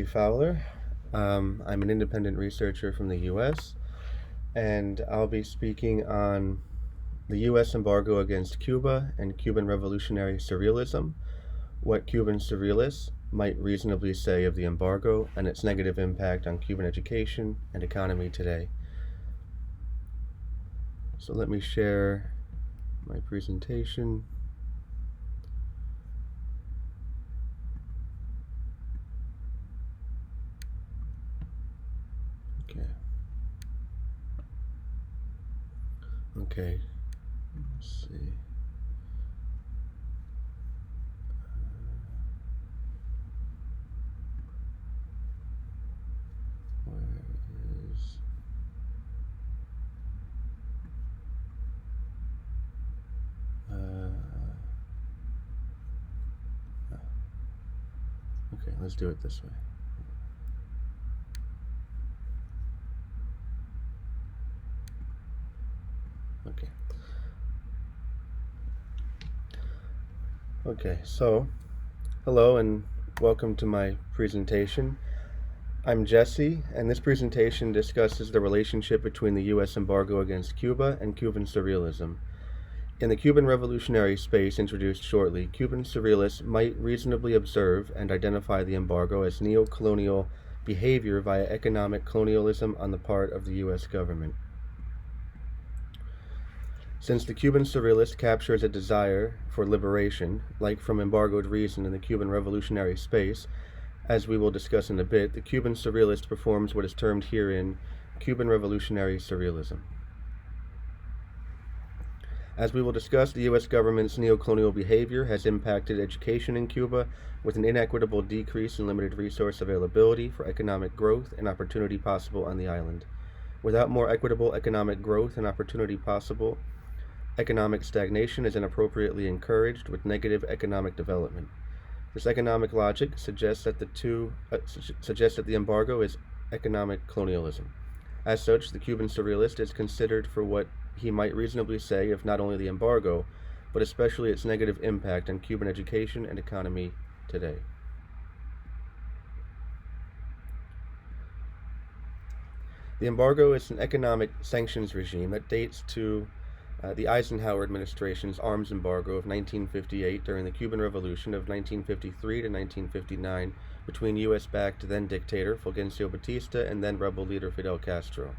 Fowler. I'm an independent researcher from the US, and I'll be speaking on the US embargo against Cuba and Cuban revolutionary surrealism, what Cuban surrealists might reasonably say of the embargo and its negative impact on Cuban education and economy today. So let me share my presentation. Okay, let's see. Where is... Okay, let's do it this way. Okay, so hello and welcome to my presentation. I'm Jesse, and this presentation discusses the relationship between the U.S. embargo against Cuba and Cuban surrealism. In the Cuban revolutionary space introduced shortly, Cuban surrealists might reasonably observe and identify the embargo as neo-colonial behavior via economic colonialism on the part of the U.S. government. Since the Cuban surrealist captures a desire for liberation, like from embargoed reason in the Cuban revolutionary space, as we will discuss in a bit, the Cuban surrealist performs what is termed herein Cuban revolutionary surrealism. As we will discuss, the U.S. government's neocolonial behavior has impacted education in Cuba with an inequitable decrease in limited resource availability for economic growth and opportunity possible on the island. Without more equitable economic growth and opportunity possible, economic stagnation is inappropriately encouraged with negative economic development. This economic logic suggests that the embargo is economic colonialism. As such, the Cuban surrealist is considered for what he might reasonably say of not only the embargo, but especially its negative impact on Cuban education and economy today. The embargo is an economic sanctions regime that dates to the Eisenhower administration's arms embargo of 1958 during the Cuban Revolution of 1953 to 1959 between U.S.-backed then-dictator Fulgencio Batista and then-rebel leader Fidel Castro.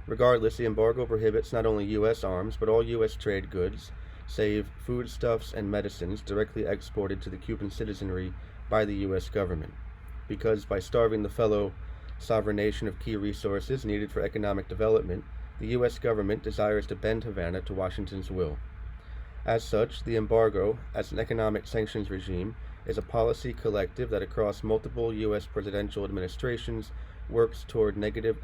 Regardless, the embargo prohibits not only U.S. arms, but all U.S. trade goods, save foodstuffs and medicines directly exported to the Cuban citizenry by the U.S. government, because by starving the fellow sovereign nation of key resources needed for economic development, the U.S. government desires to bend Havana to Washington's will. As such, the embargo, as an economic sanctions regime, is a policy collective that across multiple U.S. presidential administrations works toward negative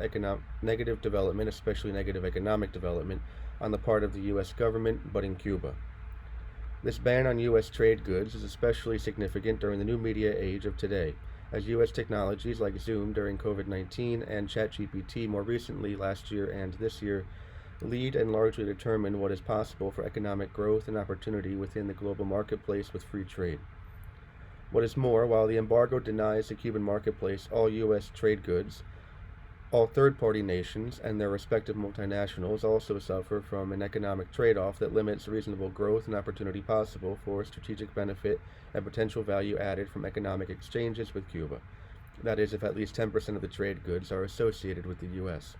development, especially negative economic development, on the part of the U.S. government, but in Cuba. This ban on U.S. trade goods is especially significant during the new media age of today, as U.S. technologies like Zoom during COVID-19 and ChatGPT more recently last year and this year lead and largely determine what is possible for economic growth and opportunity within the global marketplace with free trade. What is more, while the embargo denies the Cuban marketplace all U.S. trade goods, all third-party nations and their respective multinationals also suffer from an economic trade-off that limits reasonable growth and opportunity possible for strategic benefit and potential value added from economic exchanges with Cuba. That is, if at least 10% of the trade goods are associated with the U.S.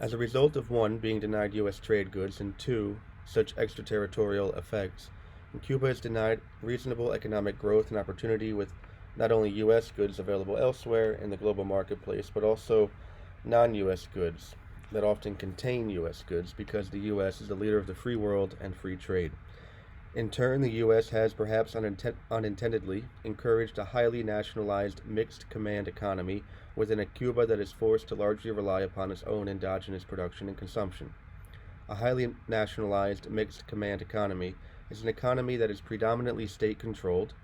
As a result of one, being denied U.S. trade goods, and two, such extraterritorial effects, Cuba is denied reasonable economic growth and opportunity with not only U.S. goods available elsewhere in the global marketplace, but also non-U.S. goods that often contain U.S. goods because the U.S. is the leader of the free world and free trade. In turn, the U.S. has perhaps unintendedly encouraged a highly nationalized mixed command economy within a Cuba that is forced to largely rely upon its own endogenous production and consumption. A highly nationalized mixed command economy is an economy that is predominantly state-controlled,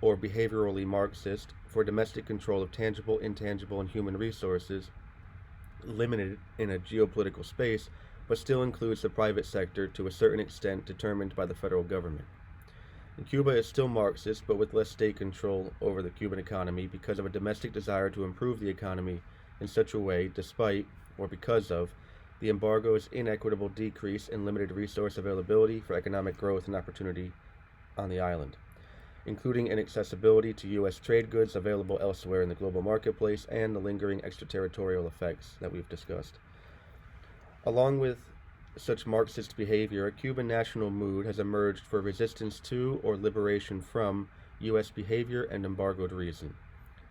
or behaviorally Marxist, for domestic control of tangible, intangible, and human resources, limited in a geopolitical space, but still includes the private sector to a certain extent determined by the federal government. Cuba is still Marxist, but with less state control over the Cuban economy because of a domestic desire to improve the economy in such a way, despite, or because of, the embargo's inequitable decrease in limited resource availability for economic growth and opportunity on the island, including inaccessibility to U.S. trade goods available elsewhere in the global marketplace and the lingering extraterritorial effects that we've discussed. Along with such Marxist behavior, a Cuban national mood has emerged for resistance to or liberation from U.S. behavior and embargoed reason.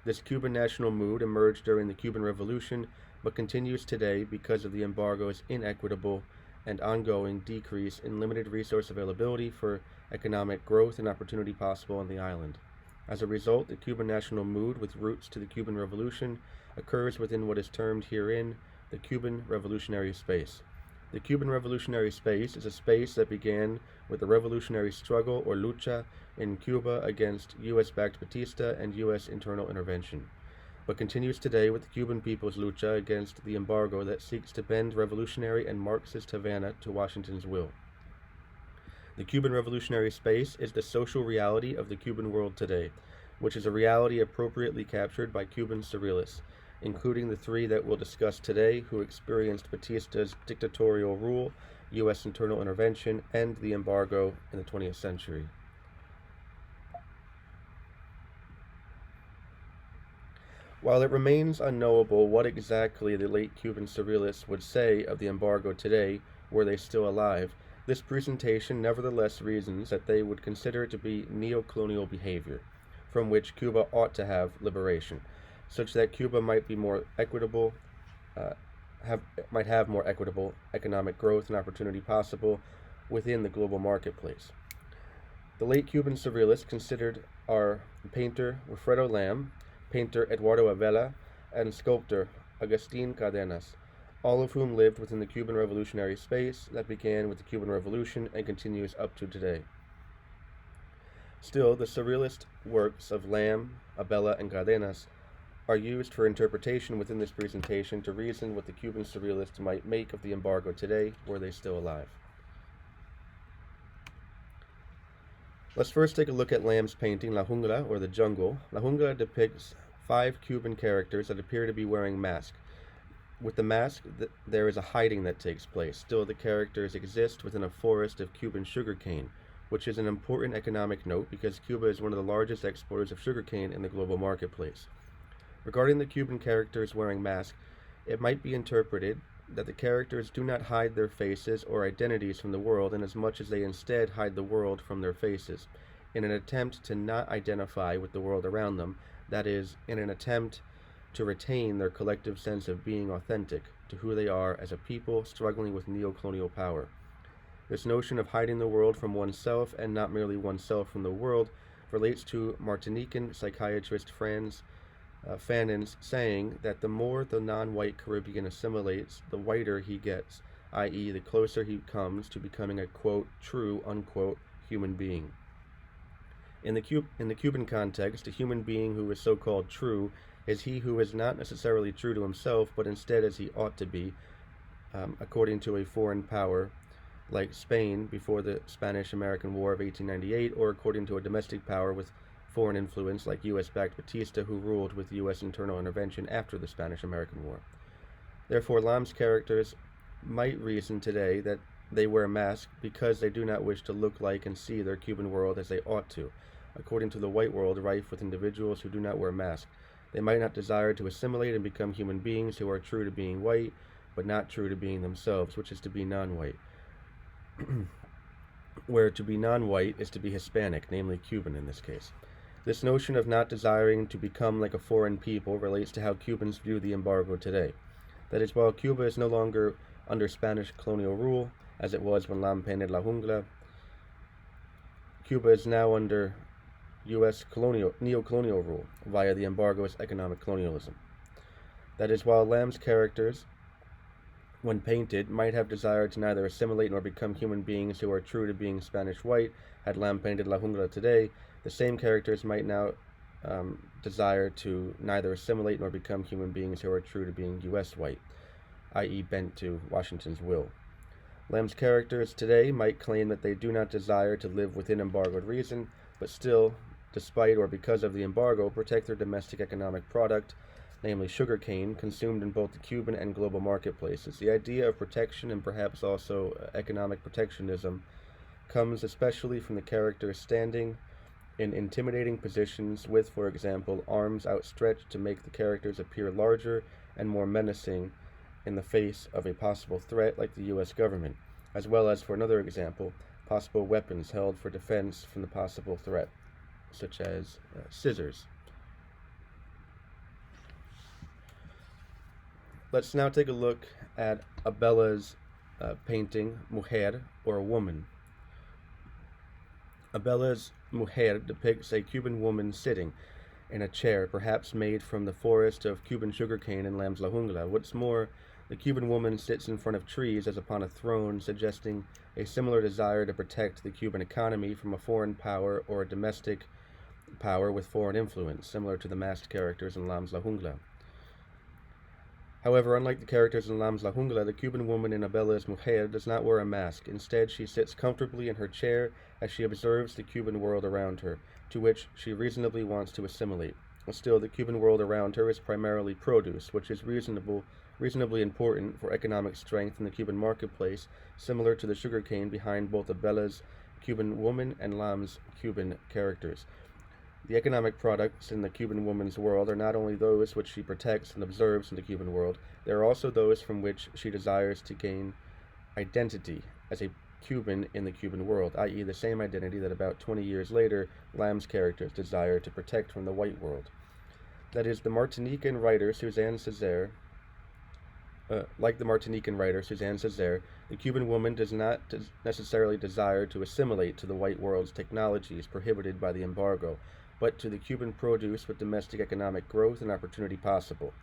This Cuban national mood emerged during the Cuban Revolution, but continues today because of the embargo's inequitable and ongoing decrease in limited resource availability for economic growth and opportunity possible on the island. As a result, the Cuban national mood, with roots to the Cuban Revolution, occurs within what is termed herein the Cuban revolutionary space. The Cuban revolutionary space is a space that began with the revolutionary struggle or lucha in Cuba against U.S.-backed Batista and U.S. internal intervention, but continues today with the Cuban people's lucha against the embargo that seeks to bend revolutionary and Marxist Havana to Washington's will. The Cuban revolutionary space is the social reality of the Cuban world today, which is a reality appropriately captured by Cuban Surrealists, including the three that we'll discuss today, who experienced Batista's dictatorial rule, U.S. internal intervention, and the embargo in the 20th century. While it remains unknowable what exactly the late Cuban Surrealists would say of the embargo today, were they still alive, this presentation nevertheless reasons that they would consider it to be neo-colonial behavior, from which Cuba ought to have liberation, such that Cuba might be more equitable, might have more equitable economic growth and opportunity possible within the global marketplace. The late Cuban Surrealists considered are painter Wilfredo Lam, painter Eduardo Avella, and sculptor Agustin Cardenas, all of whom lived within the Cuban revolutionary space that began with the Cuban Revolution and continues up to today. Still, the Surrealist works of Lam, Abella, and Cardenas are used for interpretation within this presentation to reason what the Cuban Surrealists might make of the embargo today, were they still alive. Let's first take a look at Lam's painting La Jungla, or the Jungle. La Jungla depicts 5 Cuban characters that appear to be wearing masks. With the mask, there is a hiding that takes place. Still, the characters exist within a forest of Cuban sugarcane, which is an important economic note because Cuba is one of the largest exporters of sugarcane in the global marketplace. Regarding the Cuban characters wearing masks, it might be interpreted that the characters do not hide their faces or identities from the world inasmuch as they instead hide the world from their faces, in an attempt to not identify with the world around them, that is, in an attempt to retain their collective sense of being authentic to who they are as a people struggling with neo-colonial power. This notion of hiding the world from oneself and not merely oneself from the world relates to Martinican psychiatrist Fanon's saying that the more the non-white Caribbean assimilates, the whiter he gets, i.e. the closer he comes to becoming a, quote, true, unquote, human being. In the Cuban context, a human being who is so-called true is he who is not necessarily true to himself, but instead as he ought to be, according to a foreign power like Spain before the Spanish-American War of 1898, or according to a domestic power with foreign influence like U.S.-backed Batista, who ruled with U.S. internal intervention after the Spanish-American War. Therefore, Lam's characters might reason today that they wear masks because they do not wish to look like and see their Cuban world as they ought to, according to the white world rife with individuals who do not wear masks. They might not desire to assimilate and become human beings who are true to being white, but not true to being themselves, which is to be non-white. Where to be non-white is to be Hispanic, namely Cuban in this case. This notion of not desiring to become like a foreign people relates to how Cubans view the embargo today. That is, while Cuba is no longer under Spanish colonial rule, as it was when Lam painted La Jungla, Cuba is now under U.S. neo-colonial rule via the embargo's economic colonialism. That is, while Lam's characters, when painted, might have desired to neither assimilate nor become human beings who are true to being Spanish white, had Lam painted La Jungla today, the same characters might now desire to neither assimilate nor become human beings who are true to being U.S. white, i.e. bent to Washington's will. Lamb's characters today might claim that they do not desire to live within embargoed reason, but still, despite or because of the embargo, protect their domestic economic product, namely sugarcane, consumed in both the Cuban and global marketplaces. The idea of protection and perhaps also economic protectionism comes especially from the characters standing in intimidating positions with, for example, arms outstretched to make the characters appear larger and more menacing in the face of a possible threat like the U.S. government, as well as, for another example, possible weapons held for defense from the possible threat, such as scissors. Let's now take a look at Abella's painting, Mujer, or Woman. Abella's Mujer depicts a Cuban woman sitting in a chair, perhaps made from the forest of Cuban sugarcane in Lamb's La Jungla. What's more, the Cuban woman sits in front of trees as upon a throne, suggesting a similar desire to protect the Cuban economy from a foreign power or a domestic power with foreign influence, similar to the masked characters in Lamb's La Jungla. However, unlike the characters in Lamb's La Jungla, the Cuban woman in Abella's Mujer does not wear a mask. Instead, she sits comfortably in her chair as she observes the Cuban world around her, to which she reasonably wants to assimilate. Still, the Cuban world around her is primarily produce, which is reasonably important for economic strength in the Cuban marketplace, similar to the sugarcane behind both Abella's Cuban woman and Lamb's Cuban characters. The economic products in the Cuban woman's world are not only those which she protects and observes in the Cuban world, they are also those from which she desires to gain identity as a Cuban in the Cuban world, i.e. the same identity that about 20 years later Lamb's characters desire to protect from the white world. That is, the Martinican writer Suzanne Césaire, the Cuban woman does not necessarily desire to assimilate to the white world's technologies prohibited by the embargo, but to the Cuban produce with domestic economic growth and opportunity possible.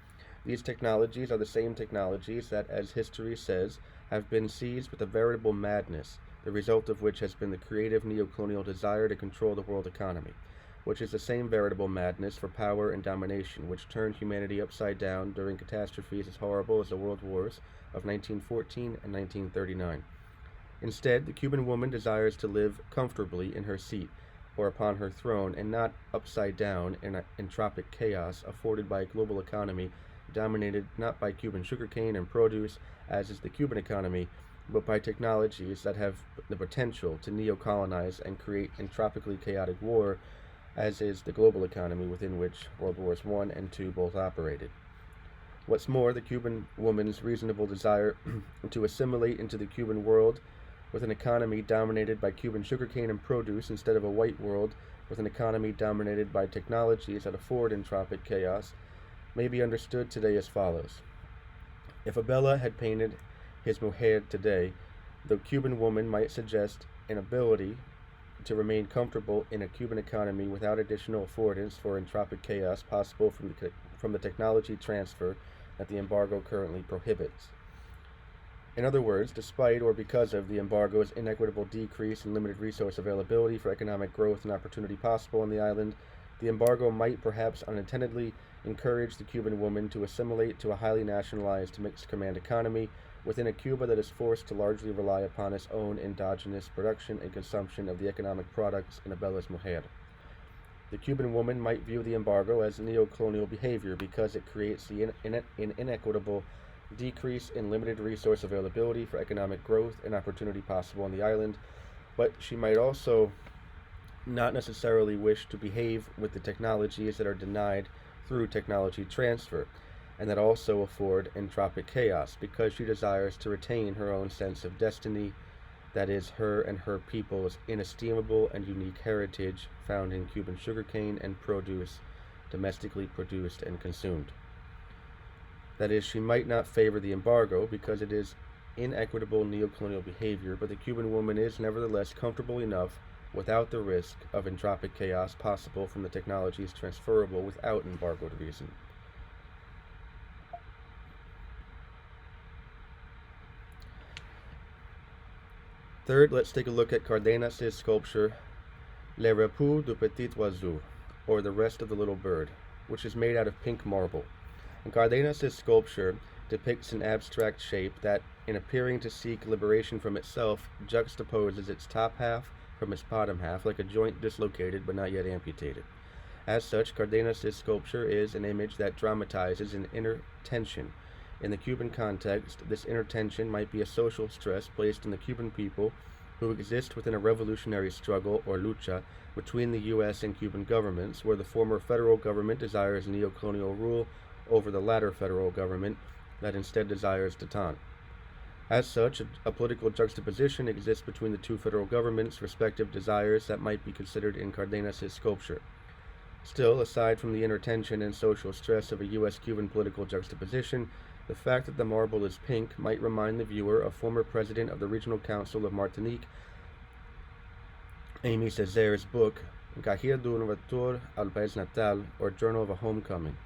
These technologies are the same technologies that, as history says, have been seized with a veritable madness, the result of which has been the creative neo-colonial desire to control the world economy, which is the same veritable madness for power and domination, which turned humanity upside down during catastrophes as horrible as the World Wars of 1914 and 1939. Instead, the Cuban woman desires to live comfortably in her seat, or upon her throne, and not upside down in entropic chaos afforded by a global economy dominated not by Cuban sugarcane and produce, as is the Cuban economy, but by technologies that have the potential to neo-colonize and create entropically chaotic war, as is the global economy within which World Wars I and II both operated. What's more, the Cuban woman's reasonable desire to assimilate into the Cuban world with an economy dominated by Cuban sugarcane and produce instead of a white world with an economy dominated by technologies that afford entropic chaos may be understood today as follows. If Abella had painted his Mujer today, the Cuban woman might suggest an ability to remain comfortable in a Cuban economy without additional affordance for entropic chaos possible from the technology transfer that the embargo currently prohibits. In other words, despite or because of the embargo's inequitable decrease in limited resource availability for economic growth and opportunity possible on the island, the embargo might perhaps unintendedly encourage the Cuban woman to assimilate to a highly nationalized mixed command economy within a Cuba that is forced to largely rely upon its own endogenous production and consumption of the economic products in Abella's Mujer. The Cuban woman might view the embargo as neo-colonial behavior because it creates the inequitable decrease in limited resource availability for economic growth and opportunity possible on the island, but she might also not necessarily wish to behave with the technologies that are denied through technology transfer, and that also afford entropic chaos, because she desires to retain her own sense of destiny, that is, her and her people's inestimable and unique heritage found in Cuban sugarcane and produce domestically produced and consumed. That is, she might not favor the embargo because it is inequitable neo-colonial behavior, but the Cuban woman is nevertheless comfortable enough without the risk of entropic chaos possible from the technologies transferable without embargoed reason. Third, let's take a look at Cardenas' sculpture Le Repos du Petit Oiseau, or The Rest of the Little Bird, which is made out of pink marble. And Cardenas' sculpture depicts an abstract shape that, in appearing to seek liberation from itself, juxtaposes its top half from its bottom half like a joint dislocated but not yet amputated. As such, Cardenas's sculpture is an image that dramatizes an inner tension. In the Cuban context, this inner tension might be a social stress placed on the Cuban people who exist within a revolutionary struggle or lucha between the U.S. and Cuban governments, where the former federal government desires neocolonial rule over the latter federal government that instead desires détente. As such, a political juxtaposition exists between the two federal governments' respective desires that might be considered in Cardenas's sculpture. Still, aside from the inner tension and social stress of a U.S.-Cuban political juxtaposition, the fact that the marble is pink might remind the viewer of former president of the Regional Council of Martinique, Aimé Césaire's book, Cahier d'un retour al pays natal, or Journal of a Homecoming.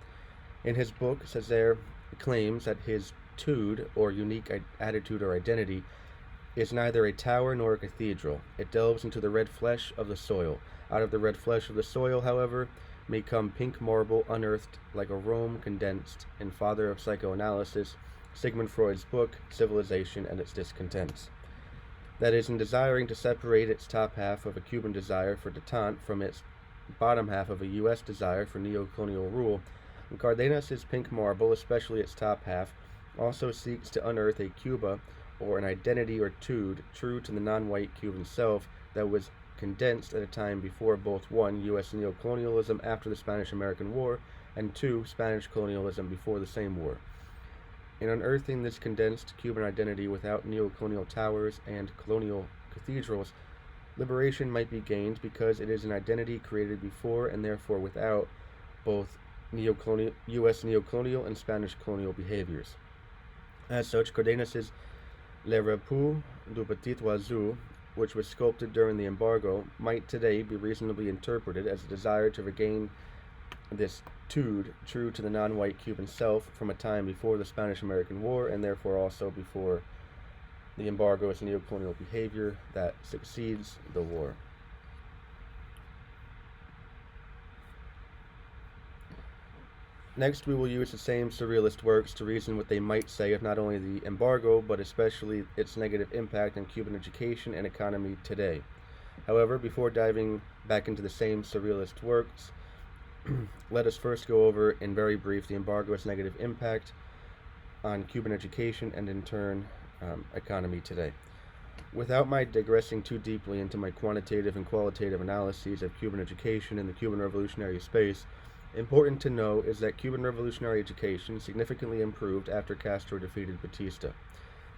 In his book, Césaire claims that his tude, or unique attitude or identity, is neither a tower nor a cathedral. It delves into the red flesh of the soil. Out of the red flesh of the soil, however, may come pink marble unearthed like a Rome condensed in father of psychoanalysis, Sigmund Freud's book, Civilization and Its Discontents. That is, in desiring to separate its top half of a Cuban desire for détente from its bottom half of a U.S. desire for neocolonial rule, Cardenas's pink marble, especially its top half, also seeks to unearth a Cuba, or an identity or tude, true to the non-white Cuban self that was condensed at a time before both 1. U.S. neocolonialism after the Spanish-American War, and 2. Spanish colonialism before the same war. In unearthing this condensed Cuban identity without neocolonial towers and colonial cathedrals, liberation might be gained because it is an identity created before and therefore without both U.S. neocolonial and Spanish colonial behaviors. As such, Cardenas's Le Repos du Petit Oiseau, which was sculpted during the embargo, might today be reasonably interpreted as a desire to regain this tude true to the non-white Cuban self from a time before the Spanish-American War and therefore also before the embargo's neocolonial behavior that succeeds the war. Next, we will use the same surrealist works to reason what they might say of not only the embargo, but especially its negative impact on Cuban education and economy today. However, before diving back into the same surrealist works, let us first go over in very brief the embargo's negative impact on Cuban education and in turn economy today. Without my digressing too deeply into my quantitative and qualitative analyses of Cuban education in the Cuban revolutionary space, important to know is that Cuban revolutionary education significantly improved after Castro defeated Batista.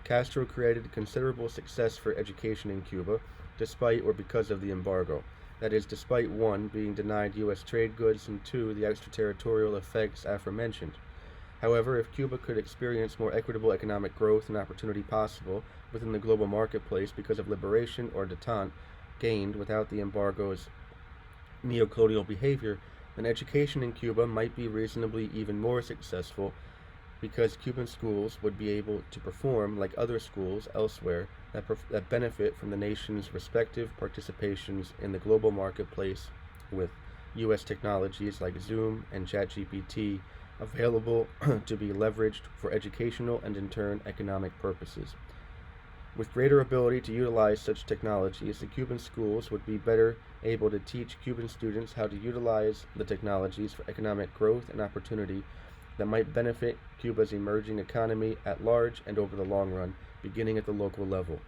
Castro created considerable success for education in Cuba, despite or because of the embargo. That is, despite 1. Being denied U.S. trade goods, and 2. The extraterritorial effects aforementioned. However, if Cuba could experience more equitable economic growth and opportunity possible within the global marketplace because of liberation or détente gained without the embargo's neocolonial behavior, then education in Cuba might be reasonably even more successful because Cuban schools would be able to perform like other schools elsewhere that benefit from the nation's respective participations in the global marketplace with U.S. technologies like Zoom and ChatGPT available to be leveraged for educational and in turn economic purposes. With greater ability to utilize such technologies, the Cuban schools would be better able to teach Cuban students how to utilize the technologies for economic growth and opportunity that might benefit Cuba's emerging economy at large and over the long run, beginning at the local level.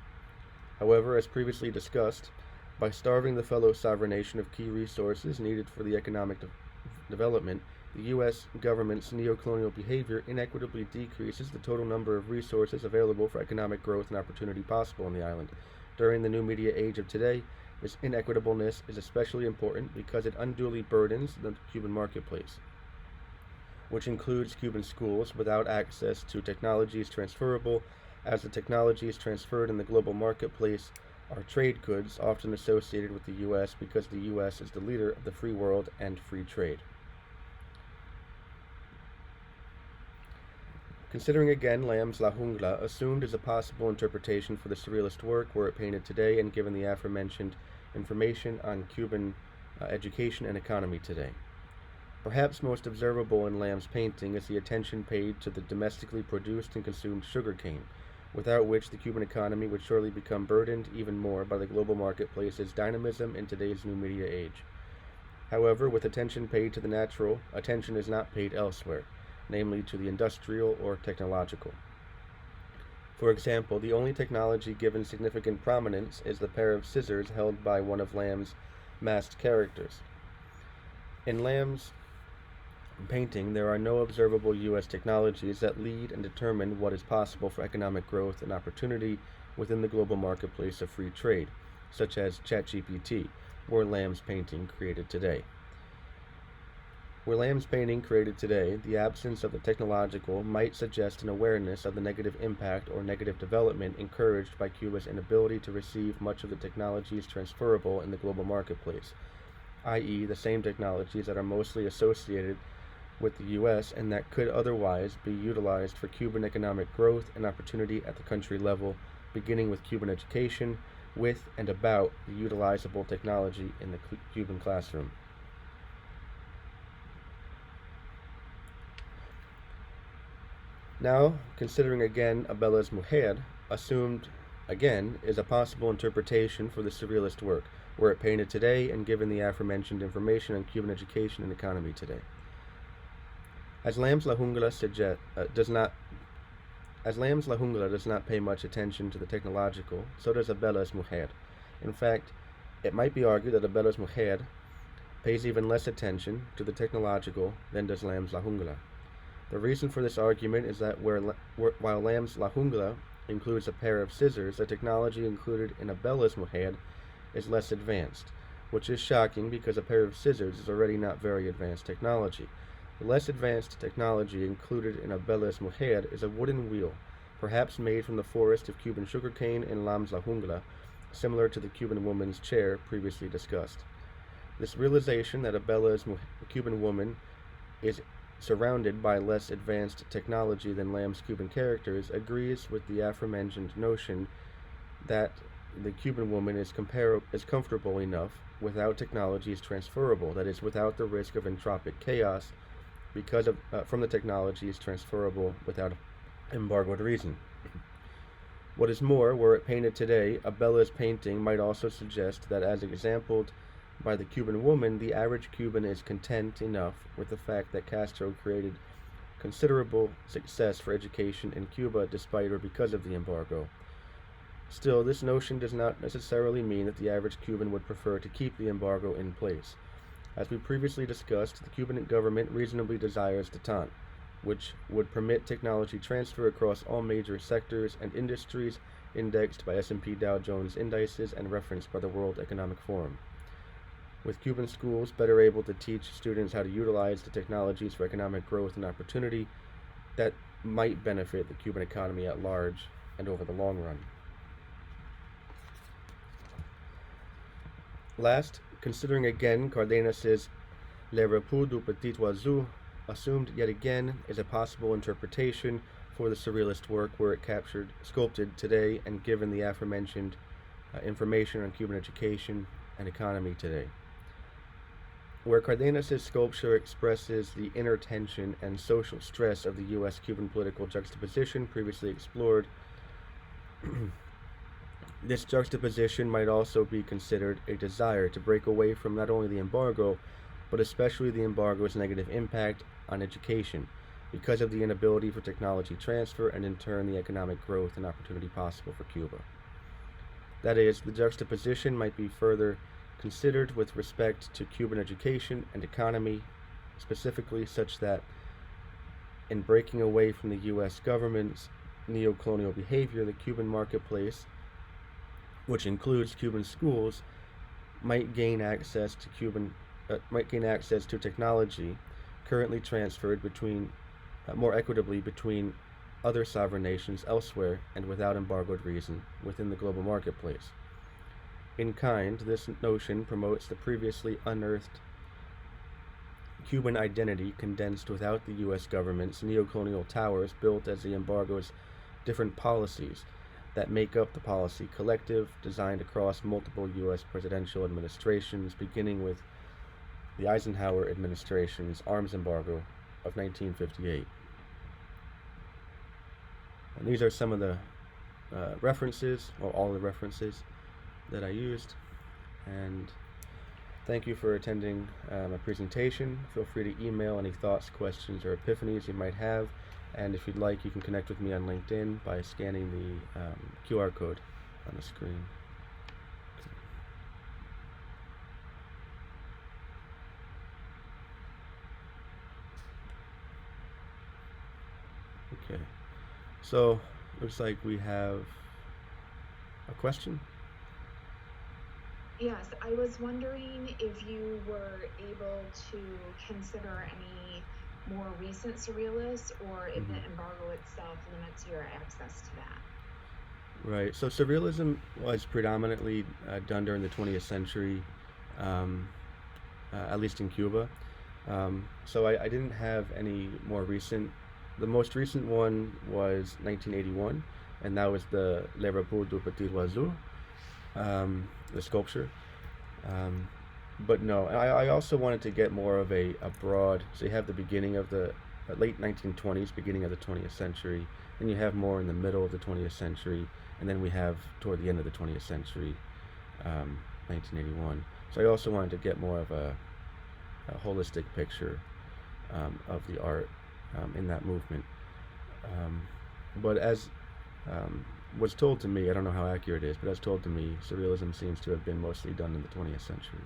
However, as previously discussed, by starving the fellow sovereign nation of key resources needed for the economic development, the U.S. government's neocolonial behavior inequitably decreases the total number of resources available for economic growth and opportunity possible on the island. During the new media age of today, this inequitableness is especially important because it unduly burdens the Cuban marketplace, which includes Cuban schools without access to technologies transferable, as the technologies transferred in the global marketplace are trade goods often associated with the U.S. because the U.S. is the leader of the free world and free trade. Considering again Lamb's La Jungla, assumed as a possible interpretation for the surrealist work were it painted today and given the aforementioned information on Cuban education and economy today. Perhaps most observable in Lamb's painting is the attention paid to the domestically produced and consumed sugarcane, without which the Cuban economy would surely become burdened even more by the global marketplace's dynamism in today's new media age. However, with attention paid to the natural, attention is not paid elsewhere, namely to the industrial or technological. For example, the only technology given significant prominence is the pair of scissors held by one of Lamb's masked characters. In Lamb's painting, there are no observable U.S. technologies that lead and determine what is possible for economic growth and opportunity within the global marketplace of free trade, such as ChatGPT, were Lamb's painting created today. The absence of the technological might suggest an awareness of the negative impact or negative development encouraged by Cuba's inability to receive much of the technologies transferable in the global marketplace, i.e., the same technologies that are mostly associated with the U.S. and that could otherwise be utilized for Cuban economic growth and opportunity at the country level, beginning with Cuban education, with and about the utilizable technology in the Cuban classroom. Now, considering again Abella's Mujer, assumed again is a possible interpretation for the Surrealist work, were it painted today and given the aforementioned information on Cuban education and economy today. As Lamb's La Jungla does not pay much attention to the technological, so does Abella's Mujer. In fact, it might be argued that Abella's Mujer pays even less attention to the technological than does Lamb's La Jungla. The reason for this argument is that while Lamb's La Jungla includes a pair of scissors, the technology included in Abella's Mujer is less advanced, which is shocking because a pair of scissors is already not very advanced technology. The less advanced technology included in Abella's Mujer is a wooden wheel, perhaps made from the forest of Cuban sugarcane in Lamb's La Jungla, similar to the Cuban woman's chair previously discussed. This realization that Abella's Cuban woman is surrounded by less advanced technology than Lamb's Cuban characters agrees with the aforementioned notion that the Cuban woman is comfortable enough without technologies transferable, that is, without the risk of entropic chaos from the technologies transferable without embargoed reason. What is more, were it painted today, Abella's painting might also suggest that, as exampled by the Cuban woman, the average Cuban is content enough with the fact that Castro created considerable success for education in Cuba despite or because of the embargo. Still, this notion does not necessarily mean that the average Cuban would prefer to keep the embargo in place. As we previously discussed, the Cuban government reasonably desires détente, which would permit technology transfer across all major sectors and industries indexed by S&P Dow Jones indices and referenced by the World Economic Forum. With Cuban schools better able to teach students how to utilize the technologies for economic growth and opportunity, that might benefit the Cuban economy at large and over the long run. Last, considering again Cardenas's Le Repos du Petit Oiseau, assumed yet again is a possible interpretation for the Surrealist work were it sculpted today and given the aforementioned information on Cuban education and economy today. Where Cardenas's sculpture expresses the inner tension and social stress of the U.S.-Cuban political juxtaposition previously explored, this juxtaposition might also be considered a desire to break away from not only the embargo, but especially the embargo's negative impact on education, because of the inability for technology transfer and in turn the economic growth and opportunity possible for Cuba. That is, the juxtaposition might be further considered with respect to Cuban education and economy, specifically such that in breaking away from the U.S. government's neocolonial behavior, the Cuban marketplace, which includes Cuban schools, might gain access to technology currently transferred more equitably between other sovereign nations elsewhere and without embargoed reason within the global marketplace. In kind, this notion promotes the previously unearthed Cuban identity condensed without the U.S. government's neocolonial towers built as the embargo's different policies that make up the policy collective designed across multiple U.S. presidential administrations, beginning with the Eisenhower administration's arms embargo of 1958. And these are some of the references, or all the references that I used. And thank you for attending my presentation. Feel free to email any thoughts, questions, or epiphanies you might have. And if you'd like, you can connect with me on LinkedIn by scanning the QR code on the screen. Okay, so looks like we have a question. Yes, I was wondering if you were able to consider any more recent surrealists, or if the embargo itself limits your access to that. Right. So surrealism was predominantly done during the 20th century, um, at least in Cuba. So I didn't have any more recent. The most recent one was 1981, and that was the Le Repos du Petit Oiseau, the sculpture. Um, but no, I also wanted to get more of a broad. So you have the beginning of the late 1920s, beginning of the 20th century, and you have more in the middle of the 20th century, and then we have toward the end of the 20th century, 1981. So I also wanted to get more of a holistic picture of the art in that movement. But as was told to me, I don't know how accurate it is, but as told to me, Surrealism seems to have been mostly done in the 20th century.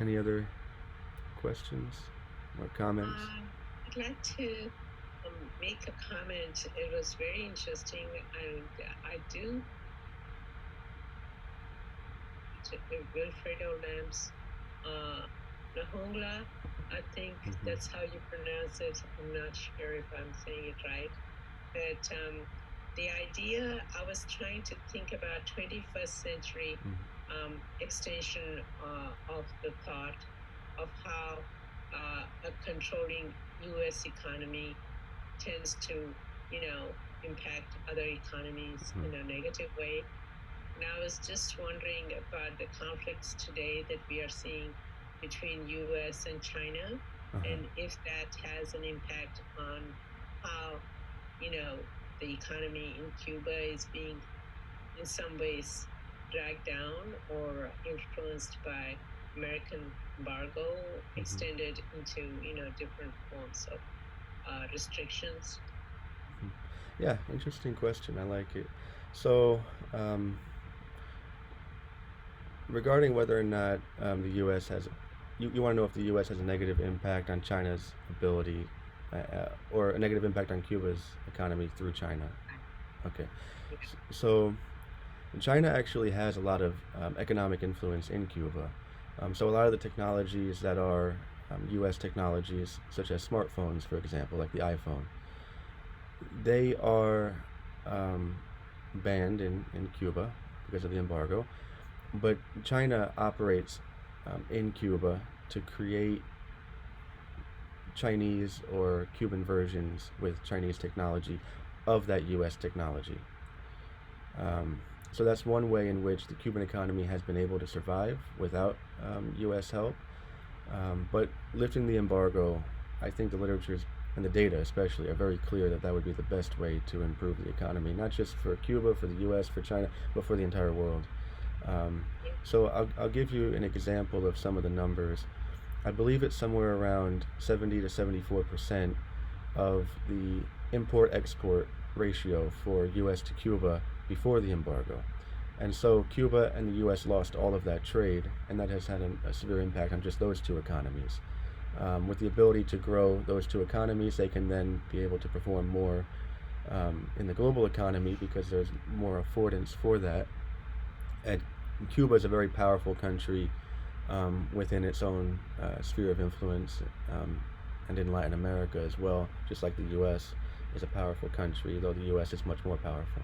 Any other questions or comments? I'd like to make a comment. It was very interesting, and I do Wilfredo Lamb's Nahongla. I think that's how you pronounce it. I'm not sure if I'm saying it right. But the idea, I was trying to think about 21st century extension of the thought of how a controlling U.S. economy tends to, impact other economies in a negative way. And I was just wondering about the conflicts today that we are seeing between U.S. and China, and if that has an impact on how, the economy in Cuba is being, in some ways, dragged down or influenced by American embargo, extended into, different forms of restrictions. Yeah, interesting question. I like it. So, regarding whether or not the U.S. has, you want to know if the U.S. has a negative impact on China's ability, or a negative impact on Cuba's economy through China. Okay. So, China actually has a lot of economic influence in Cuba. So a lot of the technologies that are U.S. technologies, such as smartphones, for example, like the iPhone, they are banned in Cuba because of the embargo. But China operates in Cuba to create Chinese or Cuban versions with Chinese technology of that U.S. technology. So that's one way in which the Cuban economy has been able to survive without U.S. help. But lifting the embargo, I think the literatures and the data especially are very clear that that would be the best way to improve the economy, not just for Cuba, for the U.S., for China, but for the entire world. So I'll give you an example of some of the numbers. I believe it's somewhere around 70 to 74% of the import-export ratio for U.S. to Cuba before the embargo. And so Cuba and the U.S. lost all of that trade, and that has had a severe impact on just those two economies. With the ability to grow those two economies, they can then be able to perform more in the global economy because there's more affordance for that. And Cuba is a very powerful country within its own sphere of influence, and in Latin America as well, just like the U.S. is a powerful country, though the U.S. is much more powerful.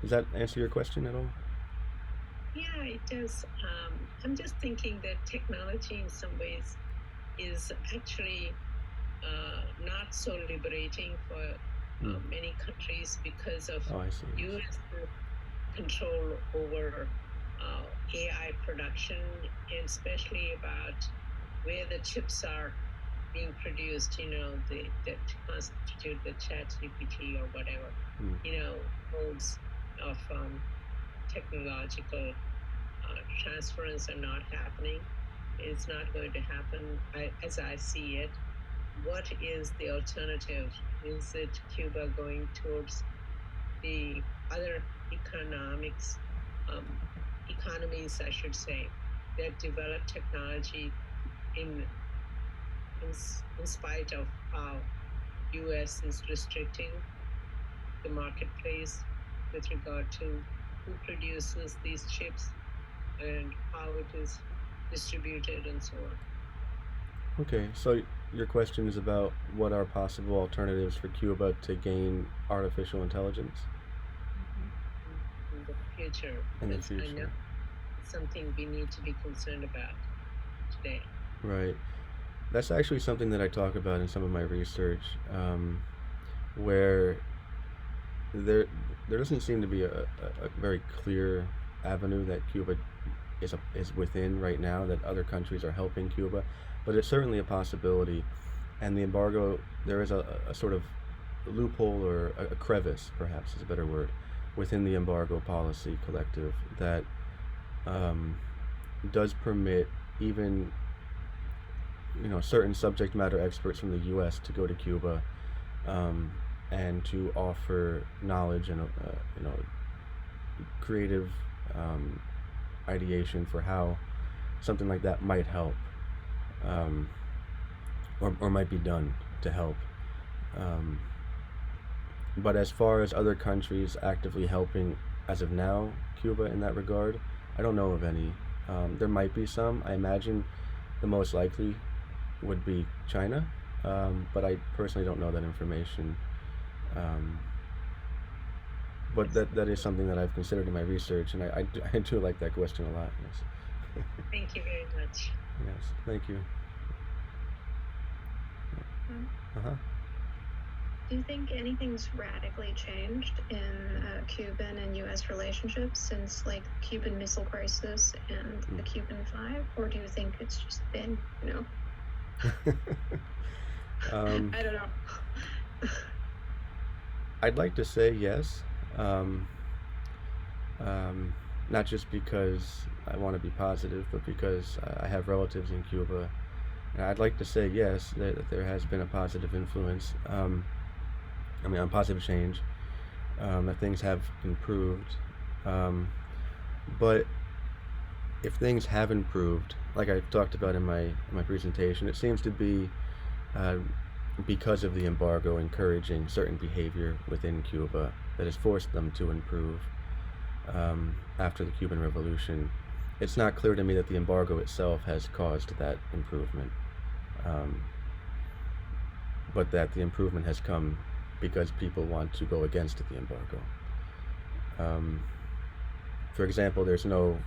Does that answer your question at all? Yeah, it does. I'm just thinking that technology in some ways is actually not so liberating for many countries because of U.S. control over AI production, and especially about where the chips are being produced, that constitute the ChatGPT or whatever, modes of technological transference are not happening. It's not going to happen as I see it. What is the alternative? Is it Cuba going towards the other economies, I should say, that develop technology in spite of how U.S. is restricting the marketplace with regard to who produces these chips and how it is distributed and so on. Okay, so your question is about what are possible alternatives for Cuba to gain artificial intelligence? In the future. In the future. I know it's something we need to be concerned about today. Right. That's actually something that I talk about in some of my research, where there doesn't seem to be a very clear avenue that Cuba is within right now, that other countries are helping Cuba, but it's certainly a possibility. And the embargo, there is a sort of loophole, or a crevice, perhaps is a better word, within the embargo policy collective that does permit even certain subject matter experts from the U.S. to go to Cuba and to offer knowledge and creative ideation for how something like that might help, or might be done to help. But as far as other countries actively helping as of now Cuba in that regard, I don't know of any. There might be some. I imagine the most likely would be China, but I personally don't know that information. But that is something that I've considered in my research, and I do like that question a lot. Yes. Thank you very much. Yes, thank you. Do you think anything's radically changed in Cuban and U.S. relationships since the Cuban Missile Crisis and the Cuban Five, or do you think it's just been, I don't know. I'd like to say yes, not just because I want to be positive, but because I have relatives in Cuba, and I'd like to say yes, that there has been a positive influence. On positive change, that things have improved. But if things have improved, like I talked about in my presentation, it seems to be because of the embargo encouraging certain behavior within Cuba that has forced them to improve after the Cuban Revolution. It's not clear to me that the embargo itself has caused that improvement, but that the improvement has come because people want to go against the embargo. For example, the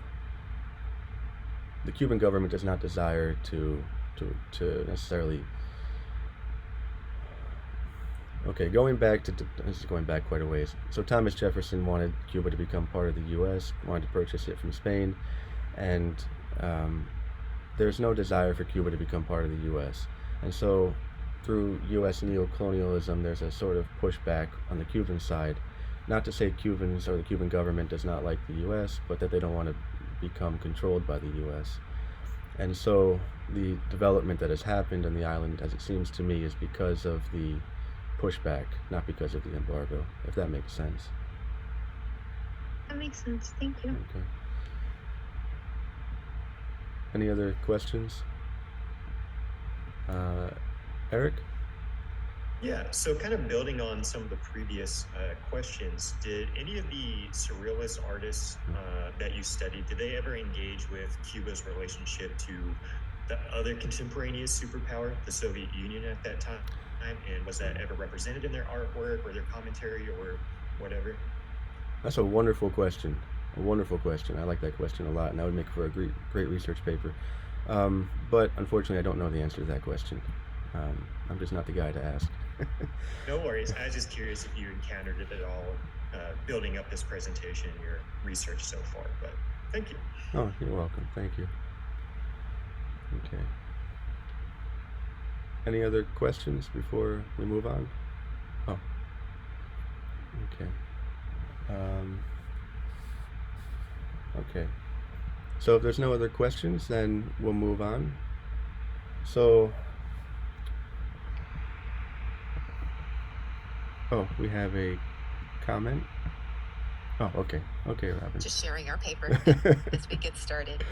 Cuban government does not desire to necessarily. Okay, going back quite a ways. So Thomas Jefferson wanted Cuba to become part of the U.S., wanted to purchase it from Spain, and there's no desire for Cuba to become part of the U.S. And so through U.S. neocolonialism, there's a sort of pushback on the Cuban side. Not to say Cubans or the Cuban government does not like the U.S., but that they don't want to become controlled by the U.S. And so the development that has happened on the island, as it seems to me, is because of the pushback, not because of the embargo, if that makes sense. That makes sense. Thank you. Okay. Any other questions? Eric? Yeah, so kind of building on some of the previous questions, did any of the Surrealist artists that you studied, did they ever engage with Cuba's relationship to the other contemporaneous superpower, the Soviet Union at that time? And was that ever represented in their artwork or their commentary or whatever? That's a wonderful question. A wonderful question. I like that question a lot, and that would make for a great research paper. But unfortunately, I don't know the answer to that question. I'm just not the guy to ask. No worries. I was just curious if you encountered it at all building up this presentation in your research so far, but thank you. Oh, you're welcome. Thank you. Okay. Any other questions before we move on? Oh, okay. Okay. So if there's no other questions, then we'll move on. So, we have a comment. Oh, okay. Okay, Robin. Just sharing our paper as we get started.